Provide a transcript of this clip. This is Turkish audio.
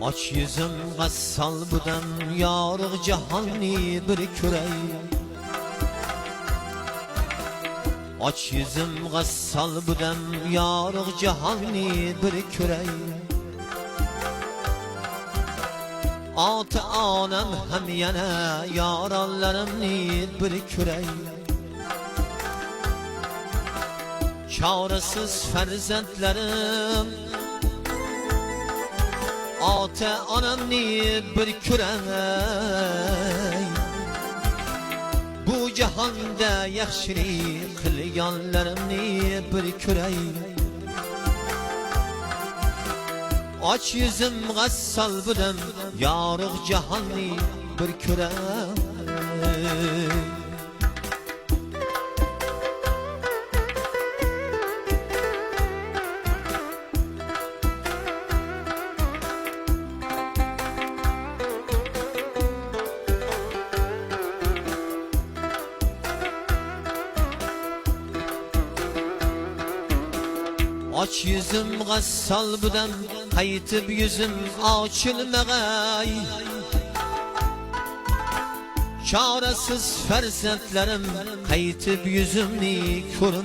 Aç yüzüm gassal budam yarık cahani bir kürey. Aç yüzüm gassal budam yarık cahani bir kürey. Ata anam hem yana yaralarımni bir kürey. Çaresiz farzandlarim ata anamni bir kürey. Bu cahanda yaxshilik qilganlarimni bir kürey. Aç yüzüm gassal budam yarık cahani bir kürey. Aç yüzüm gassal budam qaytib yüzüm açılmagay. Çaresiz farzandlarim qaytib yüzümni ko'rim.